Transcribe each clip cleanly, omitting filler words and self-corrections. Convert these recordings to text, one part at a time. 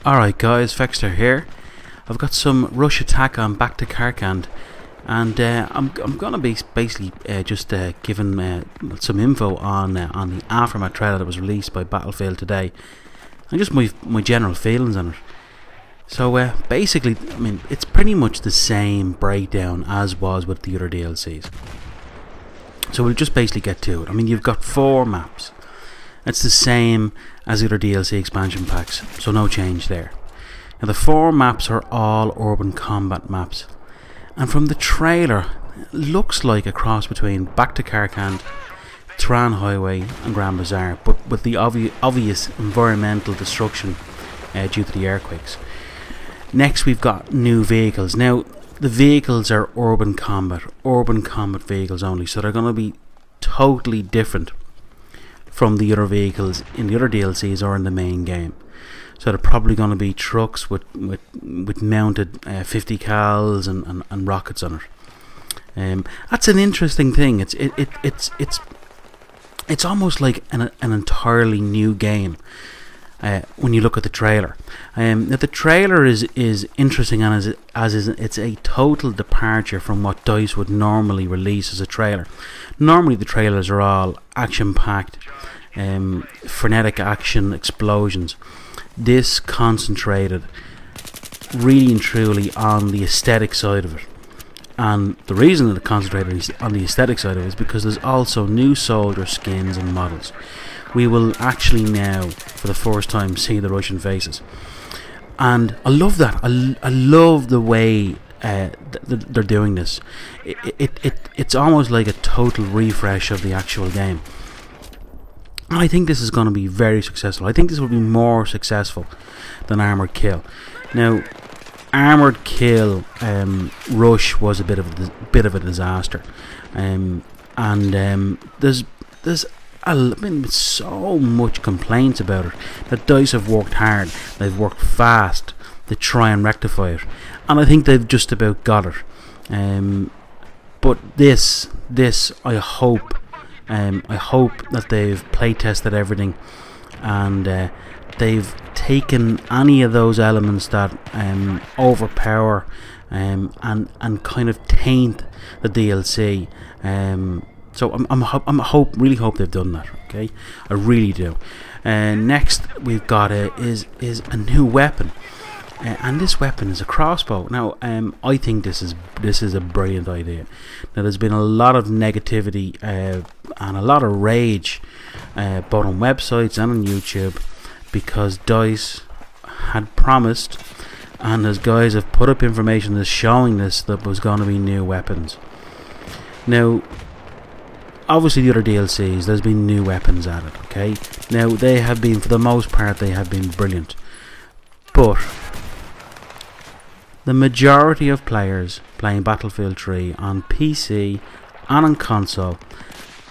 Alright guys, Fexter here. I've got some rush attack on back to Karkand, and I'm gonna be basically just giving some info on the Aftermath trailer that was released by Battlefield today, and just my general feelings on it. So basically, I mean, it's pretty much the same breakdown as was with the other DLCs. So we'll just basically get to it. I mean, you've got 4 maps. It's the same as the other DLC expansion packs, so no change there. Now the 4 maps are all urban combat maps, and from the trailer it looks like a cross between Back to Karkand, Tran Highway and Grand Bazaar, but with the obvious environmental destruction due to the earthquakes. Next we've got new vehicles. Now the vehicles are urban combat vehicles only, so they're going to be totally different from the other vehicles in the other DLCs or in the main game. So they're probably going to be trucks with mounted 50 cals and rockets on it. That's an interesting thing. It's almost like an entirely new game when you look at the trailer. Now the trailer is interesting, and it's a total departure from what DICE would normally release as a trailer. Normally the trailers are all action-packed, frenetic action, explosions. This concentrated really and truly on the aesthetic side of it, and the reason that it concentrated on the aesthetic side of it is because there's also new soldier skins and models. We will actually now, for the first time, see the Russian faces, and I love that. I love the way they're doing this. It's almost like a total refresh of the actual game. I think this is going to be very successful. I think this will be more successful than Armored Kill. Now, Armored Kill Rush was a bit of a disaster, there's been so much complaints about it that DICE have worked hard, they've worked fast to try and rectify it, and I think they've just about got it. But this I hope that they've play tested everything, and they've taken any of those elements that overpower and kind of taint the DLC. So I really hope they've done that. Okay, I really do. Next we've got is a new weapon. And this weapon is a crossbow. Now, I think this is a brilliant idea. Now, there's been a lot of negativity and a lot of rage, both on websites and on YouTube, because DICE had promised, and as guys have put up information that's showing this, that was going to be new weapons. Now, obviously the other DLCs, there's been new weapons added. Okay, now they have been, for the most part, they have been brilliant, but the majority of players playing Battlefield 3 on PC and on console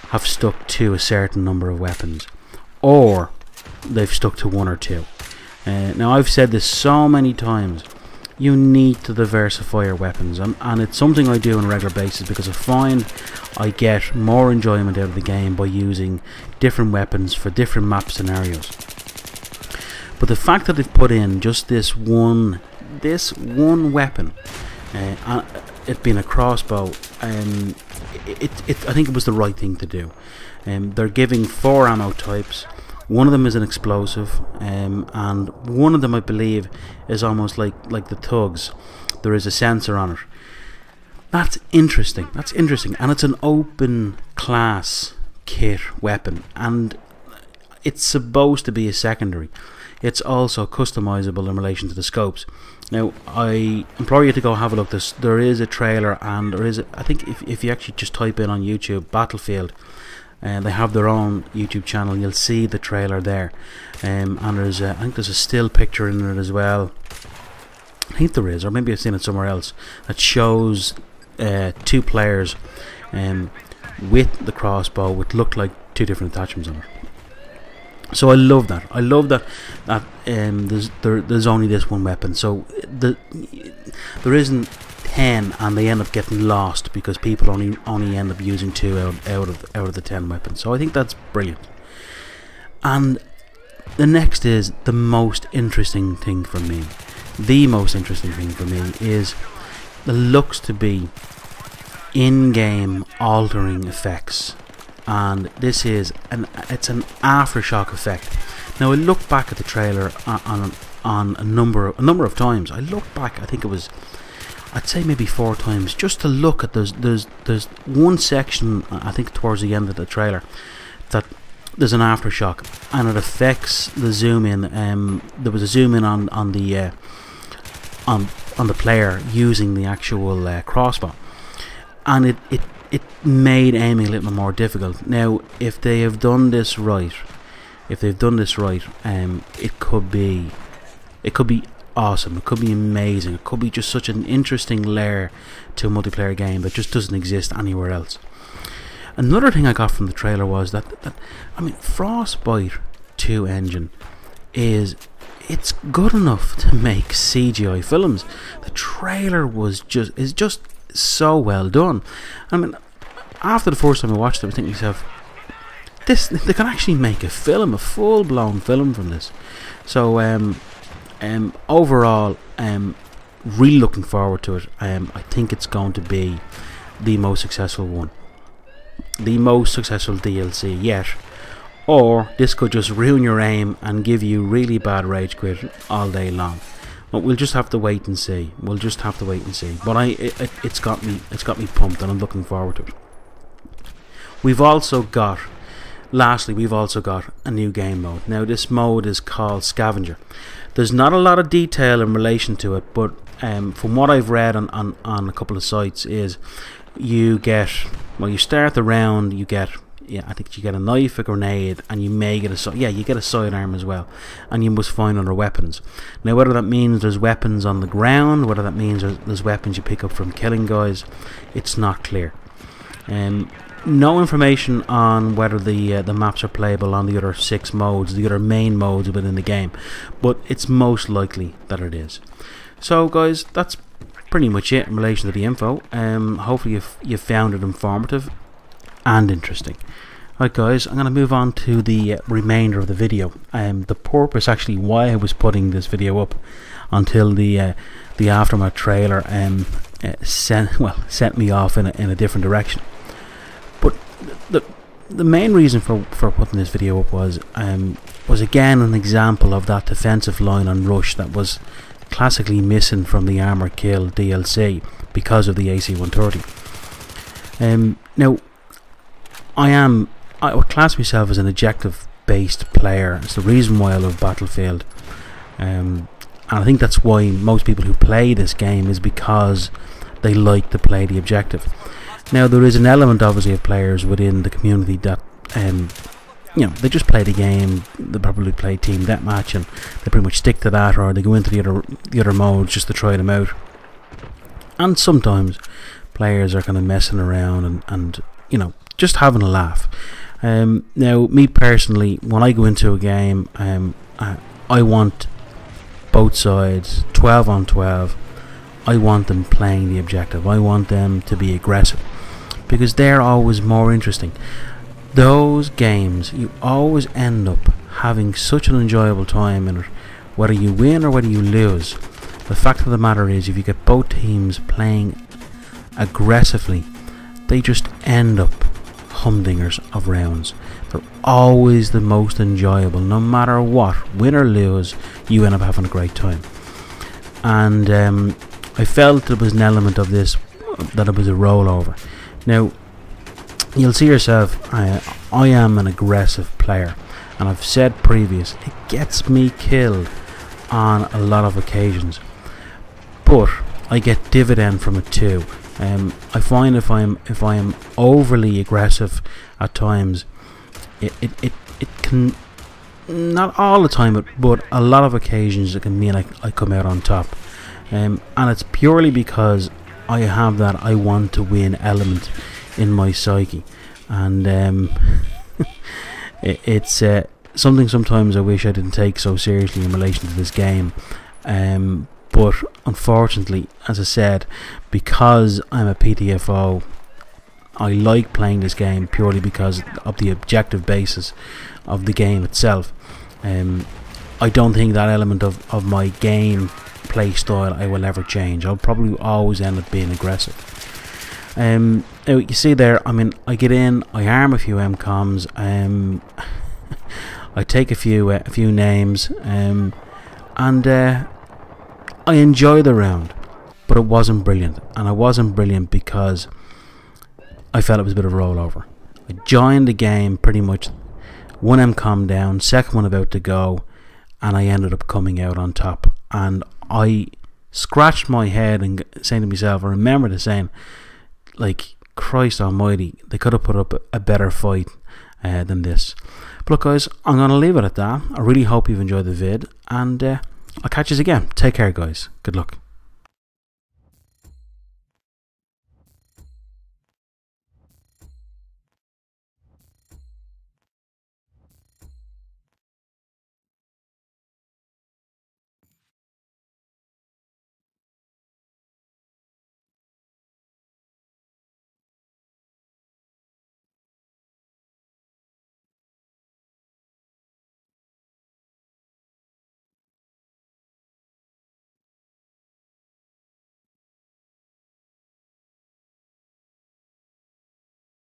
have stuck to a certain number of weapons, or they've stuck to 1 or 2. Now I've said this so many times, you need to diversify your weapons, and it's something I do on a regular basis, because I find I get more enjoyment out of the game by using different weapons for different map scenarios. But the fact that they've put in just this one weapon, it being a crossbow, I think it was the right thing to do. They're giving 4 ammo types. One of them is an explosive, and one of them, I believe, is almost like the thugs. There is a sensor on it. That's interesting. And it's an open class kit weapon, and it's supposed to be a secondary. It's also customizable in relation to the scopes. Now, I implore you to go have a look. There is a trailer, and there is I think if you actually just type in on YouTube Battlefield, and they have their own YouTube channel, you'll see the trailer there. And there's I think there's a still picture in it as well. I think there is, or maybe I've seen it somewhere else, that shows 2 players with the crossbow, which look like 2 different attachments on it. So I love that. There's only this one weapon, so there isn't 10 and they end up getting lost because people only end up using 2 out of the 10 weapons. So I think that's brilliant. And The next is the most interesting thing for me. The most interesting thing for me is the looks to be in-game altering effects, and this is it's an Aftershock effect. Now I looked back at the trailer on a number of times. I looked back, I think it was, I'd say maybe 4 times, just to look at there's one section, I think towards the end of the trailer, that there's an Aftershock and it affects the zoom in. There was a zoom in on the player using the actual crossbow, and it made aiming a little more difficult. Now if they have done this right, it could be awesome, it could be amazing, it could be just such an interesting layer to a multiplayer game that just doesn't exist anywhere else. Another thing I got from the trailer was that I mean, Frostbite 2 engine it's good enough to make CGI films. The trailer is just so well done. I mean, after the first time I watched it, I was thinking to myself, they can actually make a film, a full-blown film from this. So overall, really looking forward to it. I think it's going to be the most successful one, the most successful DLC yet, or this could just ruin your aim and give you really bad rage quit all day long. But we'll just have to wait and see. But it's got me pumped, and I'm looking forward to it. Lastly, we've also got a new game mode. Now this mode is called Scavenger. There's not a lot of detail in relation to it, but from what I've read on a couple of sites is you start the round, I think you get a knife, a grenade, and you may get you get a sidearm as well, and you must find other weapons. Now whether that means there's weapons on the ground, whether that means there's weapons you pick up from killing guys, it's not clear. No information on whether the maps are playable on the other 6 modes, the other main modes within the game, but it's most likely that it is. So guys, that's pretty much it in relation to the info. Hopefully you found it informative and interesting. Right guys, I'm going to move on to the remainder of the video. The purpose actually why I was putting this video up until the Aftermath trailer sent me off in a different direction. But the main reason for putting this video up was again an example of that defensive line on Rush that was classically missing from the Armor Kill DLC because of the AC-130. Now I would class myself as an objective based player. It's the reason why I love Battlefield, and I think that's why most people who play this game is because they like to play the objective. Now there is an element obviously of players within the community that they just play the game, they probably play team deathmatch and they pretty much stick to that, or they go into the other modes just to try them out. And sometimes players are kind of messing around and just having a laugh. Now me personally, when I go into a game, I want both sides 12 on 12. I want them playing the objective. I want them to be aggressive, because they're always more interesting. Those games, you always end up having such an enjoyable time in it, whether you win or whether you lose. The fact of the matter is, if you get both teams playing aggressively, they just end up humdingers of rounds. They're always the most enjoyable, no matter what, win or lose, you end up having a great time. And I felt there was an element of this, that it was a rollover. Now you'll see yourself, I am an aggressive player, and I've said previous, it gets me killed on a lot of occasions, but I get dividend from it too. I find if I am overly aggressive at times, it can, not all the time, but a lot of occasions it can mean I come out on top. And it's purely because I have that I want to win element in my psyche, and it's something sometimes I wish I didn't take so seriously in relation to this game. But unfortunately, as I said, because I'm a PTFO, I like playing this game purely because of the objective basis of the game itself. I don't think that element of my game play style I will ever change. I'll probably always end up being aggressive. Now you see there, I mean, I get in, I arm a few MCOMs, I take a few names, and I enjoy the round, but it wasn't brilliant, and it wasn't brilliant because I felt it was a bit of a rollover. I joined the game pretty much one MCOM down, second one about to go, and I ended up coming out on top. And I scratched my head and saying to myself, I remember the saying, like, Christ almighty, they could have put up a better fight than this. But look guys, I'm going to leave it at that. I really hope you've enjoyed the vid, and I'll catch you again. Take care guys. Good luck.